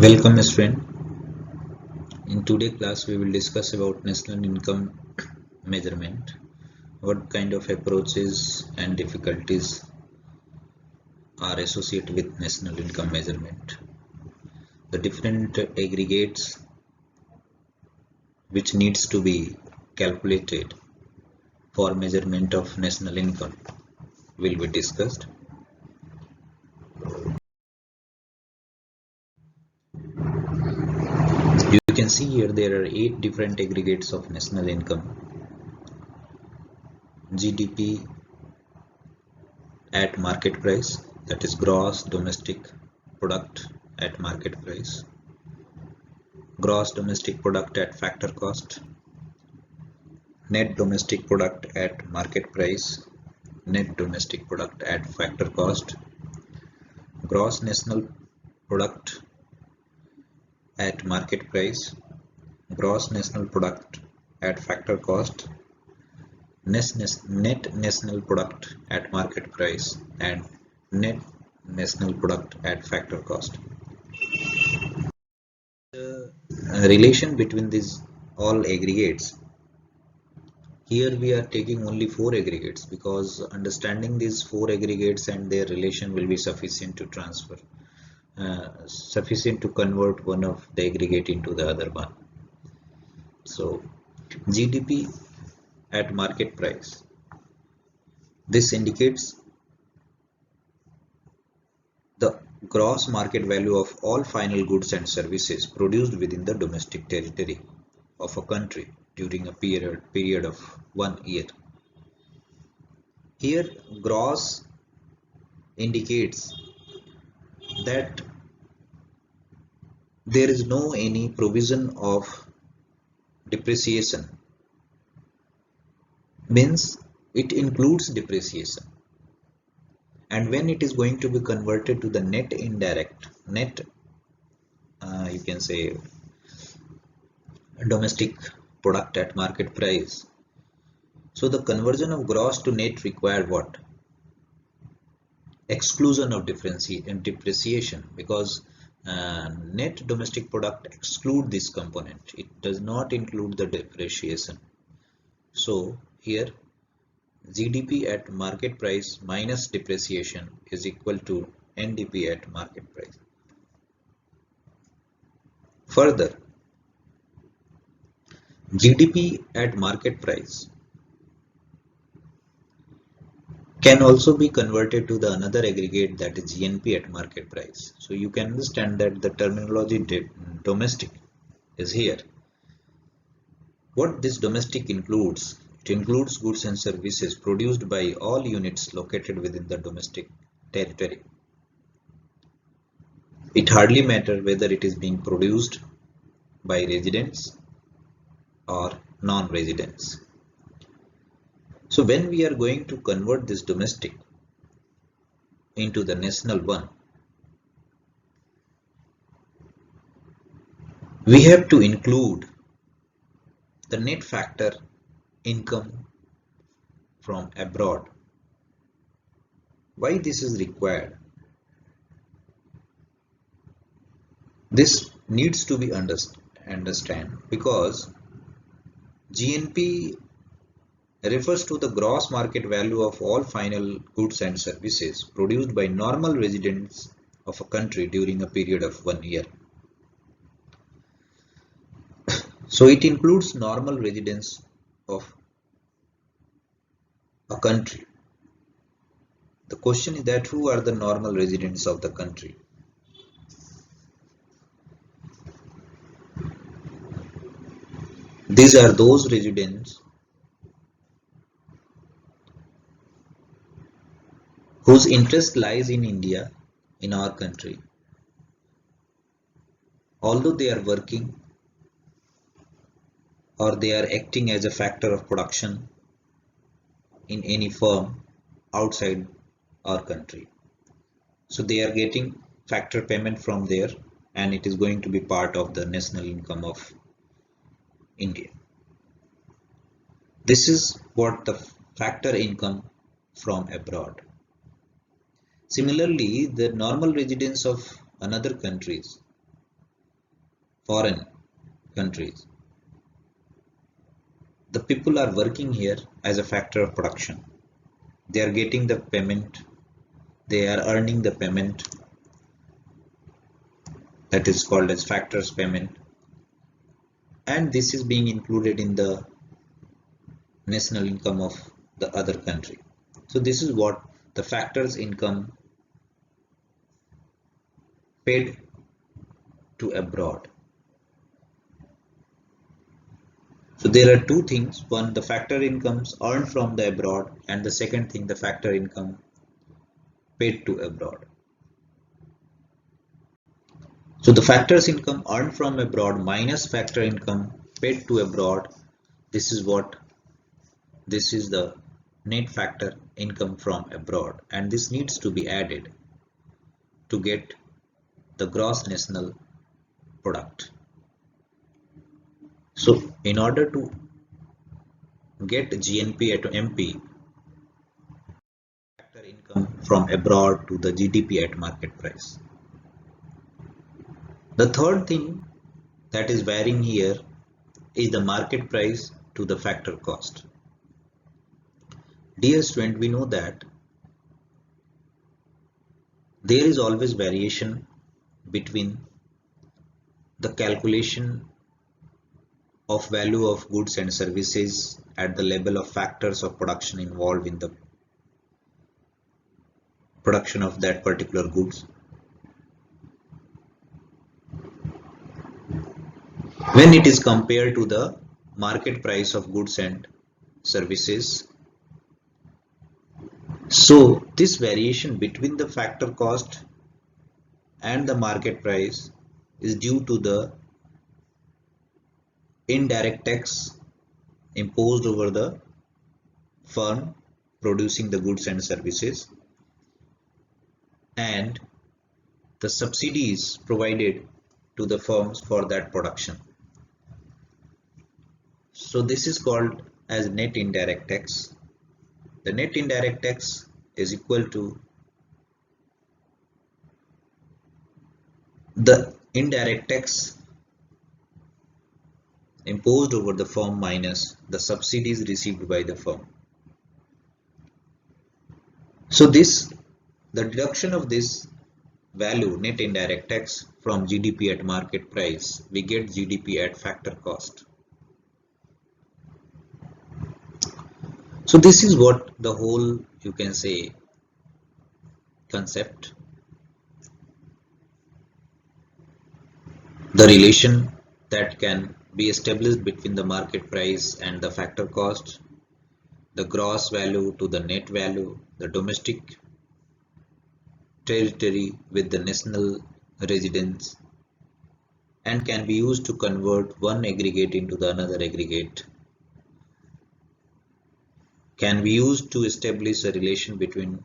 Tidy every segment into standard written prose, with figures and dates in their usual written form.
Welcome student. In today's class we will discuss about national income measurement, what kind of approaches and difficulties are associated with national income measurement, the different aggregates which needs to be calculated for measurement of national income will be discussed. You can see here there are 8 different aggregates of national income. GDP at market price, that is gross domestic product at market price, gross domestic product at factor cost, net domestic product at market price, net domestic product at factor cost, gross national product at market price, gross national product at factor cost, net national product at market price, and net national product at factor cost. The relation between these all aggregates, here we are taking only 4 aggregates because understanding these 4 aggregates and their relation will be sufficient to transfer, sufficient to convert one of the aggregate into the other one. So GDP at market price, this indicates the gross market value of all final goods and services produced within the domestic territory of a country during a period of 1 year. Here gross indicates that there is no any provision of depreciation, means it includes depreciation, and when it is going to be converted to the net indirect, net you can say domestic product at market price, so the conversion of gross to net required what? Exclusion of depreciation, because net domestic product exclude this component, it does not include the depreciation. So here GDP at market price minus depreciation is equal to NDP at market price. Further, GDP at market price can also be converted to the another aggregate, that is GNP at market price. So you can understand that the terminology domestic is here. What this domestic includes? It includes goods and services produced by all units located within the domestic territory. It hardly matters whether it is being produced by residents or non-residents. So when we are going to convert this domestic into the national one, we have to include the net factor income from abroad. Why this is required? This needs to be understand because GNP refers to the gross market value of all final goods and services produced by normal residents of a country during a period of 1 year. So it includes normal residents of a country. The question is that who are the normal residents of the country? These are those residents whose interest lies in India, in our country, although they are working or they are acting as a factor of production in any firm outside our country. So they are getting factor payment from there, and it is going to be part of the national income of India. This is what the factor income from abroad. Similarly, the normal residents of another countries foreign countries. The people are working here as a factor of production. They are getting the payment, they are earning the payment, that is called as factors payment, and this is being included in the national income of the other country. So this is what the factors income paid to abroad. So there are two things: one, the factor incomes earned from the abroad, and the second thing, the factor income paid to abroad. So the factors income earned from abroad minus factor income paid to abroad, this is the net factor income from abroad, and this needs to be added to get the gross national product. So in order to get GNP at MP, factor income from abroad to the GDP at market price. The third thing that is varying here is the market price to the factor cost. Dear student, we know that there is always variation between the calculation of value of goods and services at the level of factors of production involved in the production of that particular goods. When it is compared to the market price of goods and services. So this variation between the factor cost and the market price is due to the indirect tax imposed over the firm producing the goods and services and the subsidies provided to the firms for that production. So this is called as net indirect tax. The net indirect tax is equal to the indirect tax imposed over the firm minus the subsidies received by the firm. So the deduction of this value, net indirect tax, from GDP at market price, we get GDP at factor cost. So this is what the whole, you can say, concept. The relation that can be established between the market price and the factor cost, the gross value to the net value, the domestic territory with the national residence, and can be used to convert one aggregate into the another aggregate, can be used to establish a relation between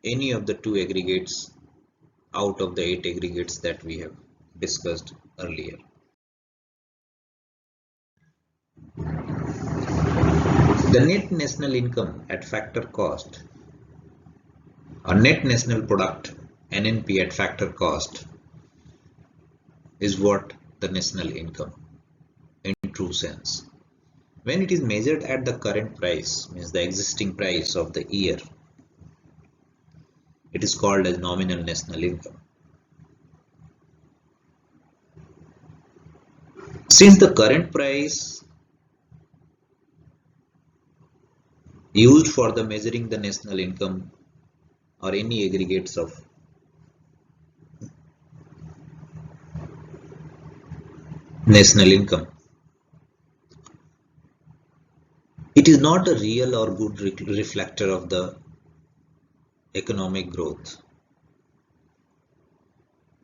any of the two aggregates out of the 8 aggregates that we have discussed earlier. The net national income at factor cost or net national product NNP at factor cost is what the national income in true sense. When it is measured at the current price, means the existing price of the year, it is called as nominal national income. Since the current price used for the measuring the national income or any aggregates of national income, it is not a real or good reflector of the economic growth,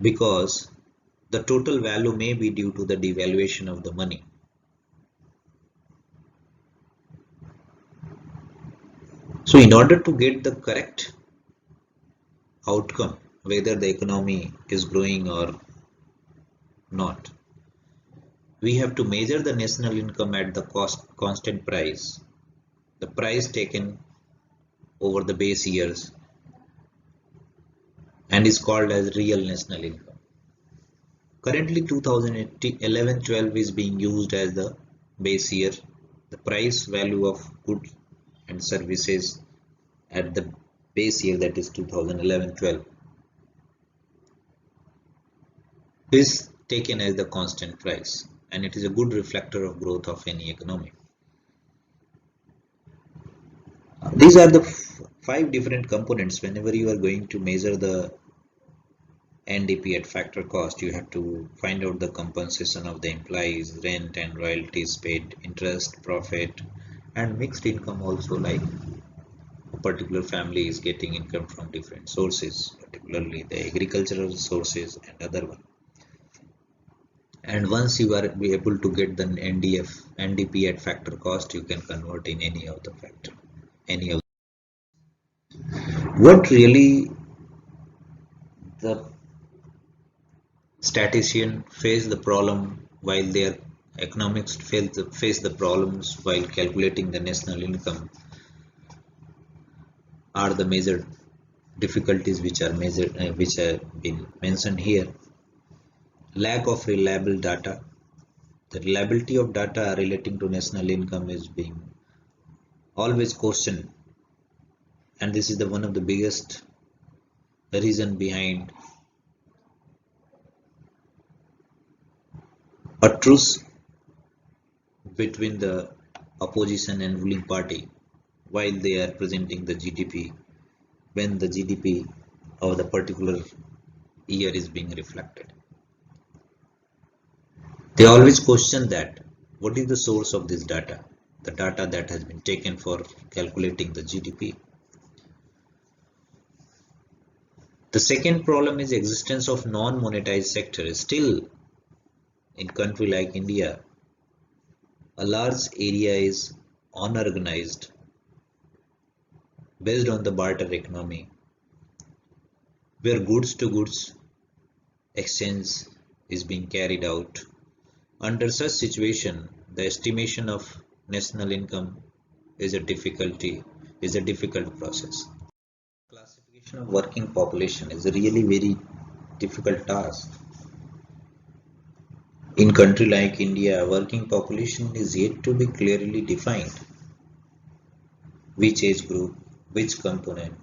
because the total value may be due to the devaluation of the money. So in order to get the correct outcome, whether the economy is growing or not, we have to measure the national income at the constant price, the price taken over the base years, and is called as real national income. Currently 2011-12 is being used as the base year. The price value of goods and services at the base year, that is 2011-12, is taken as the constant price, and it is a good reflector of growth of any economy. These are the five different components. Whenever you are going to measure the NDP at factor cost, you have to find out the compensation of the employees, rent and royalties paid, interest, profit, and mixed income also, like a particular family is getting income from different sources, particularly the agricultural sources and other one. And once you are be able to get the NDP at factor cost, you can convert in any of the factor, any of. What really the statistician face the problem while their economics face the problems while calculating the national income are the major difficulties which have been mentioned here. Lack of reliable data. The reliability of data relating to national income is being always questioned, and this is the one of the biggest reason behind a truce between the opposition and ruling party while they are presenting the GDP, when the GDP of the particular year is being reflected. They always question that what is the source of this data, the data that has been taken for calculating the GDP. The second problem is existence of non-monetized sector. Still, in country like India, a large area is unorganized based on the barter economy, where goods to goods exchange is being carried out. Under such situation, the estimation of national income is a difficult process. Classification of working population is a really very difficult task. In country like India, working population is yet to be clearly defined. Which age group, which component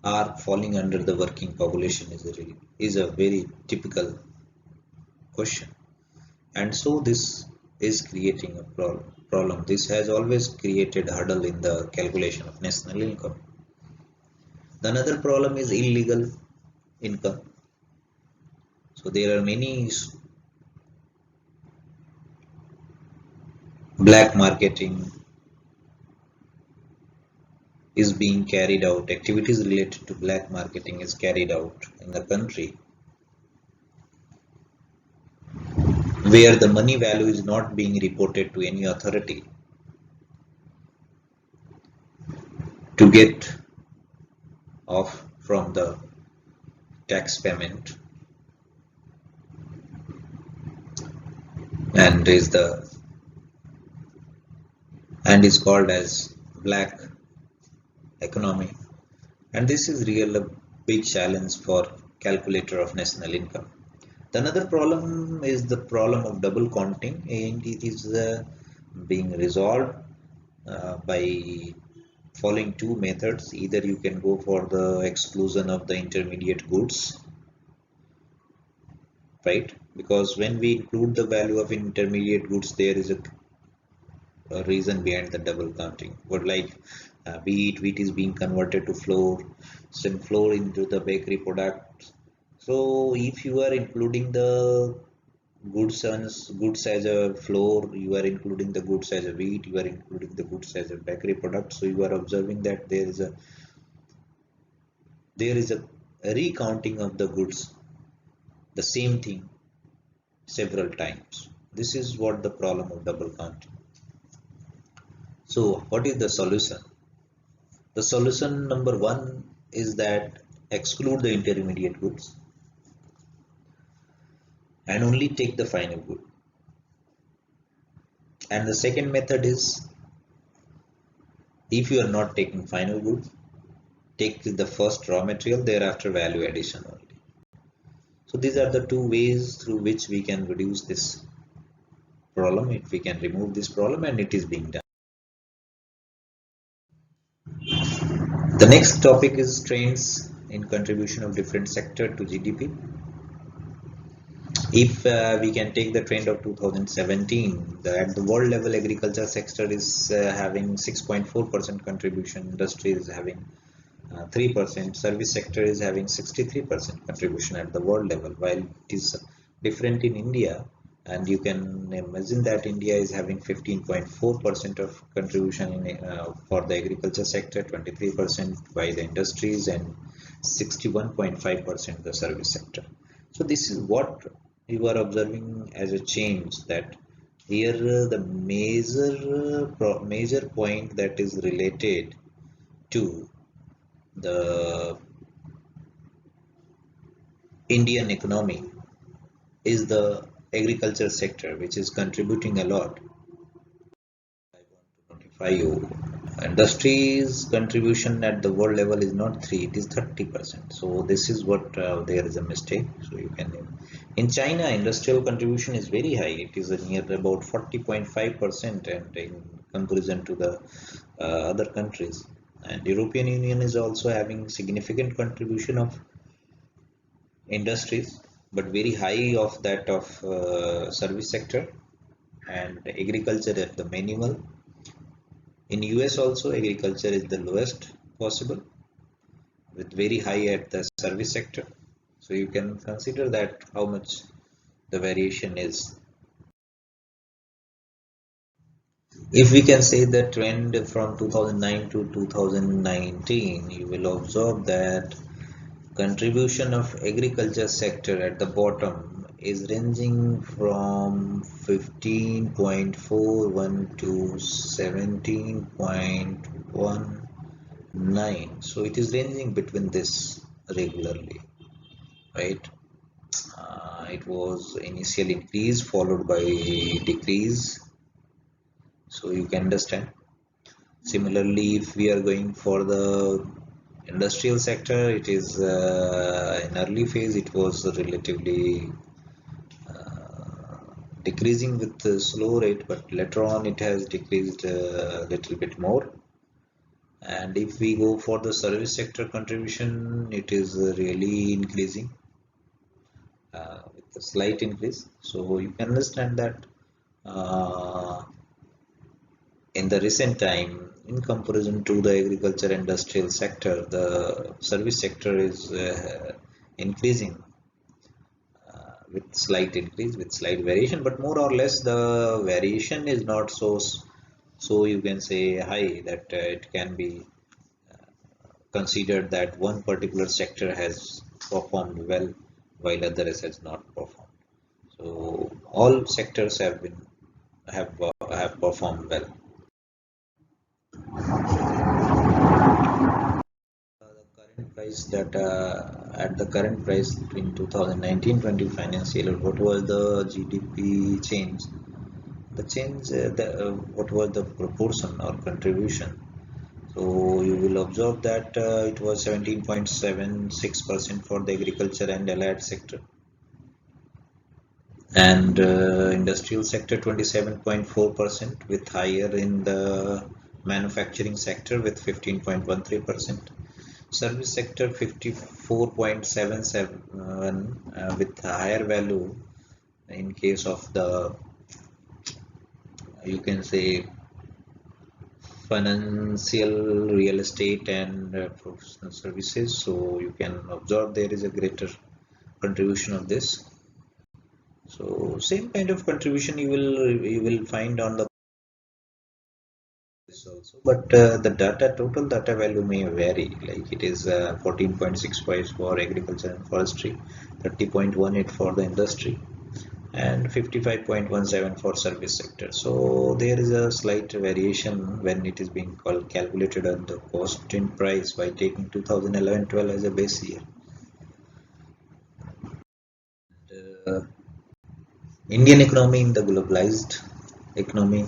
are falling under the working population is a very typical question. And so this is creating a problem. This has always created hurdle in the calculation of national income. The another problem is illegal income. So there are many black marketing is being carried out. Activities related to black marketing is carried out in the country, where the money value is not being reported to any authority to get off from the tax payment, and is called as black economy. And this is really a big challenge for calculator of national income. The another problem is the problem of double counting, and it is being resolved by following two methods. Either you can go for the exclusion of the intermediate goods, right? Because when we include the value of intermediate goods, there is a reason behind the double counting. But like wheat is being converted to flour, some flour into the bakery product. So if you are including the goods as a flour, you are including the goods as a wheat, you are including the goods as a bakery product. So you are observing that there is a recounting of the goods, the same thing several times. This is what the problem of double counting. So what is the solution? The solution number one is that exclude the intermediate goods and only take the final good. And the second method is, if you are not taking final good, take the first raw material, thereafter value addition only. So these are the two ways through which we can reduce this problem, if we can remove this problem, and it is being done. The next topic is trends in contribution of different sector to GDP. If we can take the trend of 2017, at the world level, agriculture sector is having 6.4% contribution, industry is having 3%, service sector is having 63% contribution at the world level, while it is different in India. And you can imagine that India is having 15.4% of contribution for the agriculture sector, 23% by the industries, and 61.5% the service sector. So this is what you are observing as a change, that here the major point that is related to the Indian economy is the agriculture sector, which is contributing a lot. I want to notify you, industry's contribution at the world level is not 3, it is 30%. So this is what there is a mistake. So you can, in China, industrial contribution is very high. It is near about 40.5%, and in comparison to the other countries. And European Union is also having significant contribution of industries, but very high of that of service sector, and agriculture at the minimal. In US also, agriculture is the lowest possible, with very high at the service sector. So you can consider that how much the variation is. If we can say the trend from 2009 to 2019, you will observe that contribution of agriculture sector at the bottom is ranging from 15.41 to 17.19. So it is ranging between this regularly, right? It was initial increase followed by decrease, so you can understand. Similarly, if we are going for the industrial sector, it is in early phase it was relatively decreasing with a slow rate, but later on it has decreased a little bit more. And if we go for the service sector contribution, it is really increasing with a slight increase. So you can understand that in the recent time, in comparison to the agriculture industrial sector, the service sector is increasing with slight increase, with slight variation, but more or less the variation is not so you can say high that it can be considered that one particular sector has performed well while others has not performed. So all sectors have performed well. The current price that at the current price between 2019-20 financial year, what was the GDP change? The change, what was the proportion or contribution? So you will observe that it was 17.76% for the agriculture and allied sector, and industrial sector 27.4%, with higher in the manufacturing sector with 15.13%. Service sector 54.77 with higher value in case of the, you can say, financial, real estate, and professional services. So you can observe there is a greater contribution of this. So same kind of contribution you will find on the also, but the total data value may vary. Like it is 14.65 for agriculture and forestry, 30.18 for the industry, and 55.17 for service sector. So there is a slight variation when it is being calculated on the cost in price by taking 2011-12 as a base year. And, Indian economy in the globalized economy.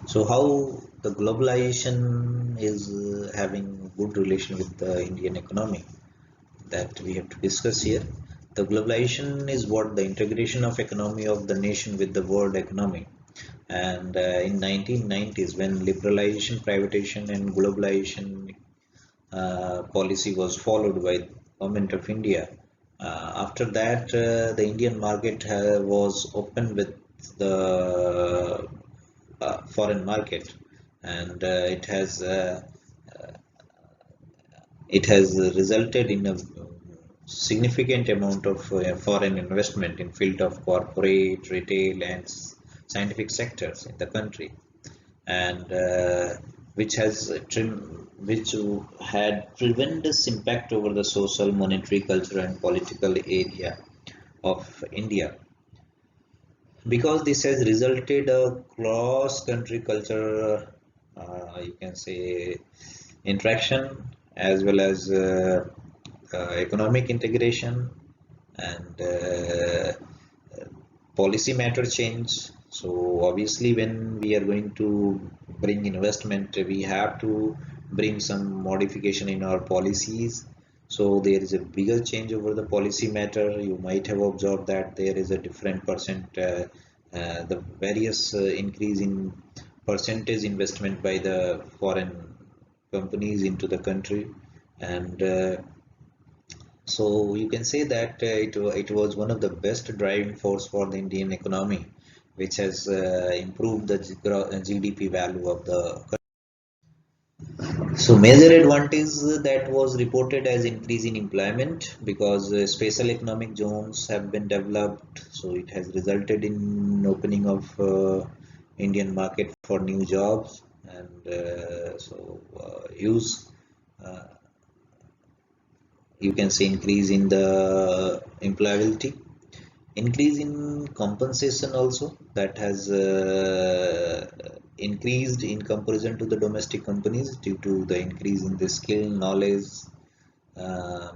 So how the globalization is having good relation with the Indian economy, that we have to discuss here. The globalization is what the integration of economy of the nation with the world economy. And in 1990s, when liberalization, privatization, and globalization policy was followed by government of India. After that, the Indian market was open with the foreign market, and it has resulted in a significant amount of foreign investment in field of corporate, retail, and scientific sectors in the country, and which had tremendous impact over the social, monetary, cultural, and political area of India, because this has resulted a cross-country culture, you can say, interaction, as well as economic integration, and policy matter change. So obviously, when we are going to bring investment, we have to bring some modification in our policies. So there is a bigger change over the policy matter. You might have observed that there is a different percent, the various increase in percentage investment by the foreign companies into the country, and so you can say that it was one of the best driving force for the Indian economy, which has improved the GDP value of the country. So major advantage that was reported as increase in employment, because special economic zones have been developed. So it has resulted in opening of Indian market for new jobs, and use uh, you can say increase in the employability, increase in compensation also, that has increased in comparison to the domestic companies due to the increase in the skill, knowledge, uh,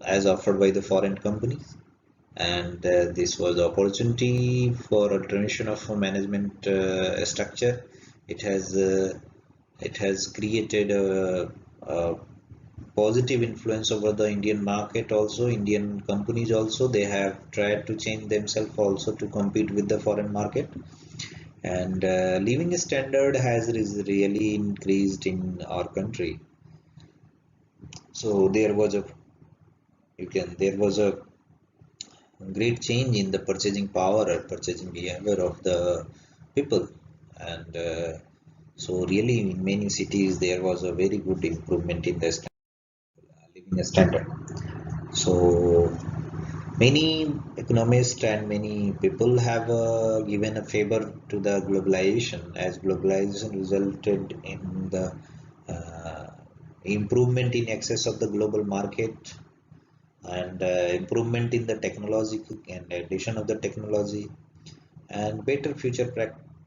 as offered by the foreign companies. And this was opportunity for alternation of management structure. It has uh, it has created a positive influence over the Indian market also. Indian companies also, they have tried to change themselves also to compete with the foreign market, and living standard has really increased in our country. So there was a great change in the purchasing power or purchasing behavior of the people, and so really in many cities there was a very good improvement in the living standard. So many economists and many people have given a favor to the globalization, as globalization resulted in the uh, improvement in access of the global market, and improvement in the technology and addition of the technology, and better future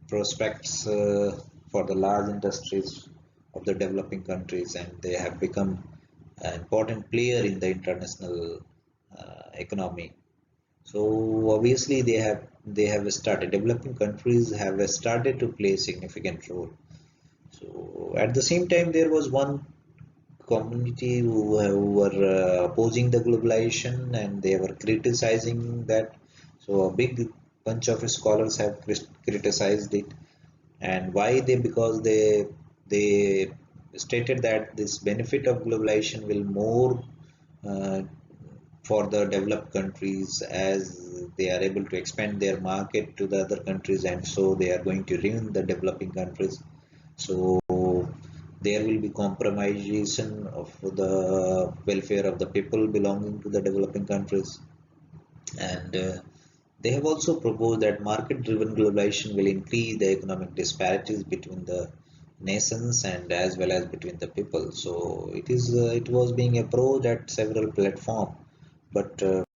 prospects for the large industries of the developing countries, and they have become an important player in the international economy. So obviously they have started, developing countries have started to play a significant role. So at the same time, there was one community who were opposing the globalization, and they were criticizing that. So a big bunch of scholars have criticized it, and why they, because they stated that this benefit of globalization will more uh, for the developed countries, as they are able to expand their market to the other countries, and so they are going to ruin the developing countries. So there will be compromisation of the welfare of the people belonging to the developing countries, and they have also proposed that market driven globalization will increase the economic disparities between the nations and as well as between the people. So it was being approached at several platforms, but